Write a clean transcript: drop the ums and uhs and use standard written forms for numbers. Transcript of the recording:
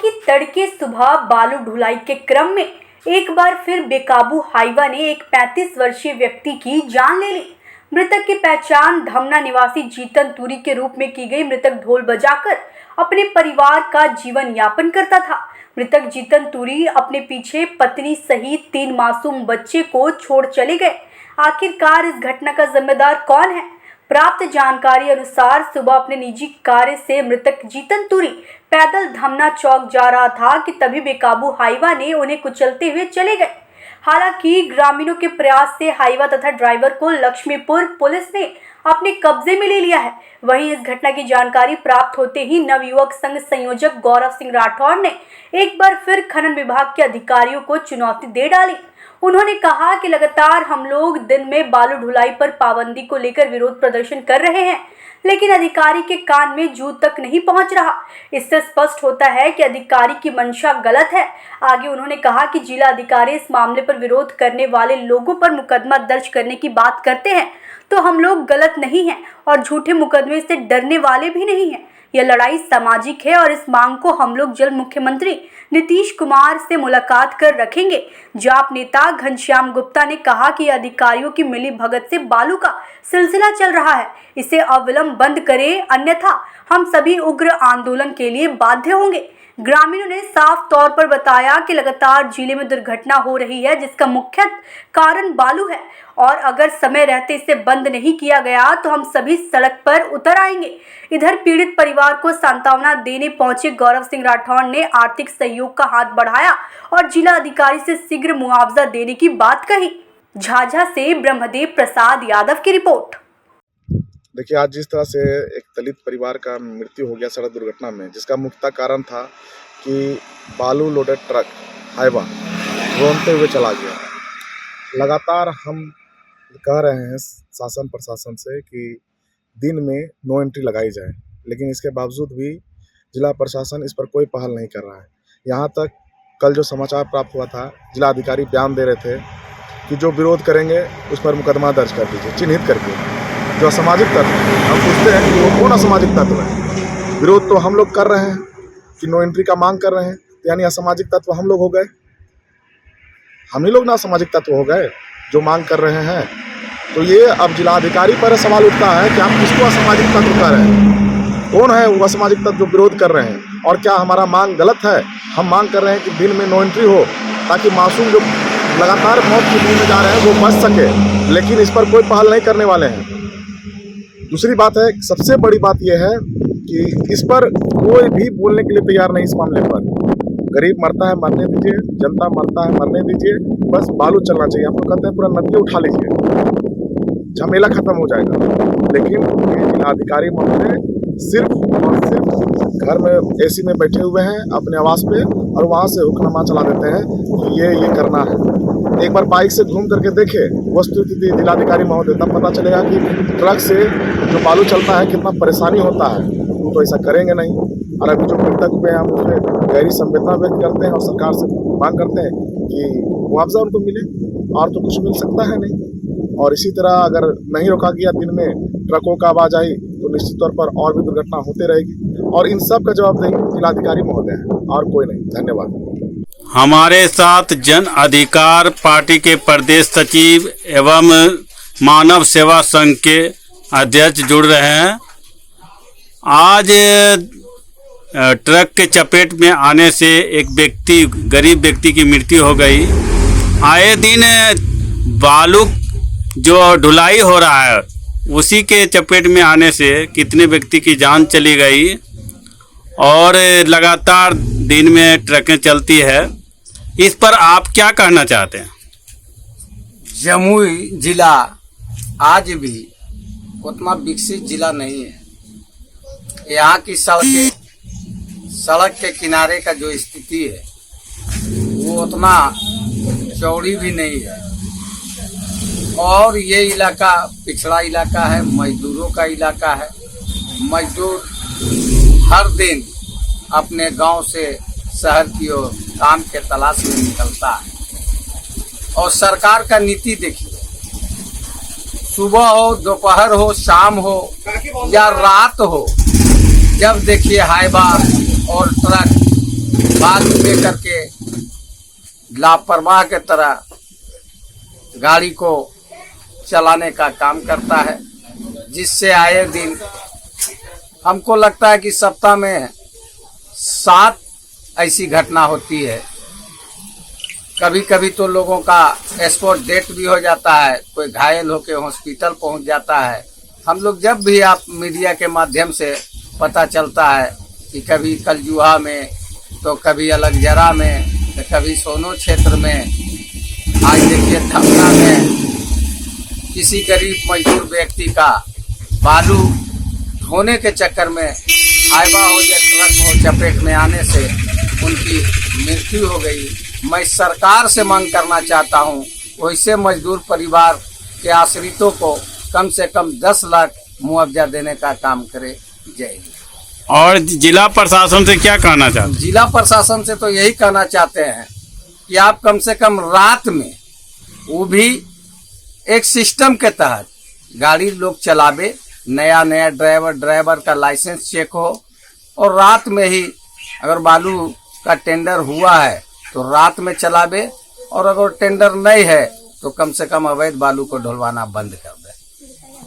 हालांकि तड़के सुबह बालू ढुलाई के क्रम में एक बार फिर बेकाबू हाईवा ने एक 35 वर्षीय व्यक्ति की जान ले ली। मृतक की पहचान धमना निवासी जीतन तुरी के रूप में की गई। मृतक ढोल बजाकर अपने परिवार का जीवन यापन करता था। मृतक जीतन तुरी अपने पीछे पत्नी सहित 3 मासूम बच्चे को छोड़ चले गए। आखिरकार इस घटना का जिम्मेदार कौन है? प्राप्त जानकारी अनुसार सुबह अपने निजी कार्य से मृतक जीतन तुरी पैदल धमना चौक जा रहा था कि तभी बेकाबू हाईवा ने उन्हें कुचलते हुए चले गए। हालांकि ग्रामीणों के प्रयास से हाईवा तथा ड्राइवर को लक्ष्मीपुर पुलिस ने अपने कब्जे में ले लिया है। वहीं इस घटना की जानकारी प्राप्त होते ही नवयुवक संघ संयोजक गौरव सिंह राठौड़ ने एक बार फिर खनन विभाग के अधिकारियों को चुनौती दे डाली। उन्होंने कहा कि लगातार हम लोग दिन में बालू ढुलाई पर पाबंदी को लेकर विरोध प्रदर्शन कर रहे हैं, लेकिन अधिकारी के कान में जू तक नहीं पहुंच रहा। इससे स्पष्ट होता है कि अधिकारी की मंशा गलत है। आगे उन्होंने कहा कि जिला अधिकारी इस मामले पर विरोध करने वाले लोगों पर मुकदमा दर्ज करने की बात करते हैं तो हम लोग गलत नहीं हैं और झूठे मुकदमे से डरने वाले भी नहीं हैं। यह लड़ाई सामाजिक है और इस मांग को हम लोग जल्द मुख्यमंत्री नीतीश कुमार से मुलाकात कर रखेंगे। जाप नेता घनश्याम गुप्ता ने कहा कि अधिकारियों की मिली भगत से बालू का सिलसिला चल रहा है, इसे अविलंब बंद करें, अन्यथा हम सभी उग्र आंदोलन के लिए बाध्य होंगे। ग्रामीणों ने साफ तौर पर बताया कि लगातार जिले में दुर्घटना हो रही है, जिसका मुख्य कारण बालू है और अगर समय रहते इसे बंद नहीं किया गया तो हम सभी सड़क पर उतर आएंगे। इधर पीड़ित परिवार को सांत्वना देने पहुंचे गौरव सिंह राठौड़ ने आर्थिक सहयोग का हाथ बढ़ाया और जिला अधिकारी से शीघ्र मुआवजा देने की बात कही। झाझा से ब्रह्मदेव प्रसाद यादव की रिपोर्ट। देखिए, आज जिस तरह से एक दलित परिवार का मृत्यु हो गया सड़क दुर्घटना में, जिसका मुख्य कारण था कि बालू लोडेड ट्रक हाईवा रोनते हुए चला गया। लगातार हम कह रहे हैं शासन प्रशासन से कि दिन में नो एंट्री लगाई जाए, लेकिन इसके बावजूद भी जिला प्रशासन इस पर कोई पहल नहीं कर रहा है। यहाँ तक कल जो समाचार प्राप्त हुआ था, जिला अधिकारी बयान दे रहे थे कि जो विरोध करेंगे उस पर मुकदमा दर्ज कर दीजिए, चिन्हित करके। जो असामाजिक तत्व, हम पूछते हैं कि वो कौन असामाजिक तत्व है? विरोध तो हम लोग कर रहे हैं कि नो एंट्री का मांग कर रहे हैं, यानी असामाजिक तत्व हम लोग हो गए। हम ही लोग ना असामाजिक तत्व हो गए जो मांग कर रहे हैं। तो ये अब जिलाधिकारी पर सवाल उठता है कि हम किसको असामाजिक तत्व कर रहे हैं? कौन है वो असामाजिक तत्व जो विरोध कर रहे हैं? और क्या हमारा मांग गलत है? हम मांग कर रहे हैं कि दिन में नो एंट्री हो, ताकि मासूम जो लगातार मौत की मुंह में जा रहे हैं वो बच सके, लेकिन इस पर कोई पहल नहीं करने वाले हैं। दूसरी बात है, सबसे बड़ी बात यह है कि इस पर कोई भी बोलने के लिए तैयार नहीं। इस मामले पर गरीब मरता है मरने दीजिए, जनता मरता है मरने दीजिए, बस बालू चलना चाहिए। हम लोग कहते हैं पूरा नदी उठा लीजिए, झमेला खत्म हो जाएगा। लेकिन ये जिलाधिकारी महोदय सिर्फ और सिर्फ घर में एसी में बैठे हुए हैं अपने आवास पे, और वहाँ से हुक्मनामा चला देते हैं कि ये करना है। एक बार बाइक से घूम करके देखे वस्तुस्थिति जिलाधिकारी महोदय, तब पता चलेगा कि ट्रक से जो बालू चलता है कितना परेशानी होता है। वो तो ऐसा करेंगे नहीं। और अभी जो मृतक हुए हैं हम उसमें गहरी संवेदना व्यक्त करते हैं और सरकार से मांग करते हैं कि मुआवजा उनको मिले, और तो कुछ मिल सकता है नहीं। और इसी तरह अगर नहीं रोका गया दिन में ट्रकों का आवाजाही, तो निश्चित तौर पर और भी दुर्घटना होती रहेगी। और इन सब का जवाबदेही जिलाधिकारी महोदय है, और कोई नहीं। धन्यवाद। हमारे साथ जन अधिकार पार्टी के प्रदेश सचिव एवं मानव सेवा संघ के अध्यक्ष जुड़ रहे हैं। आज ट्रक के चपेट में आने से एक व्यक्ति, गरीब व्यक्ति की मृत्यु हो गई। आए दिन बालू जो ढुलाई हो रहा है उसी के चपेट में आने से कितने व्यक्ति की जान चली गई, और लगातार दिन में ट्रकें चलती है। इस पर आप क्या कहना चाहते हैं? जमुई जिला आज भी उतना विकसित जिला नहीं है। यहाँ की सड़क के किनारे का जो स्थिति है वो उतना चौड़ी भी नहीं है, और ये इलाका पिछड़ा इलाका है, मजदूरों का इलाका है। मजदूर हर दिन अपने गांव से शहर की ओर काम के तलाश में निकलता है। और सरकार का नीति देखिए, सुबह हो, दोपहर हो, शाम हो या रात हो, जब देखिए हाईवा और ट्रक बालू लेकर के लापरवाह के तरह गाड़ी को चलाने का काम करता है, जिससे आए दिन हमको लगता है कि सप्ताह में 7 ऐसी घटना होती है। कभी कभी तो लोगों का स्पॉट डेथ भी हो जाता है, कोई घायल होकर हॉस्पिटल पहुंच जाता है। हम लोग जब भी आप मीडिया के माध्यम से पता चलता है कि कभी कलजुहा में, तो कभी अलगजरा में, तो कभी सोनो क्षेत्र में, आज देखिए धमना में किसी गरीब मजदूर व्यक्ति का बालू ढोने के चक्कर में हाईवा हो या ट्रक हो चपेट में आने से उनकी मृत्यु हो गई। मैं सरकार से मांग करना चाहता हूं, वैसे मजदूर परिवार के आश्रितों को कम से कम 10 लाख मुआवजा देने का काम करे। जय हिंद। और जिला प्रशासन से क्या कहना चाहते हैं? जिला प्रशासन से तो यही कहना चाहते हैं कि आप कम से कम रात में, वो भी एक सिस्टम के तहत गाड़ी लोग चलावे, नया ड्राइवर का लाइसेंस चेक हो, और रात में ही अगर बालू का टेंडर हुआ है तो रात में चलावे, और अगर टेंडर नहीं है तो कम से कम अवैध बालू को ढुलवाना बंद कर।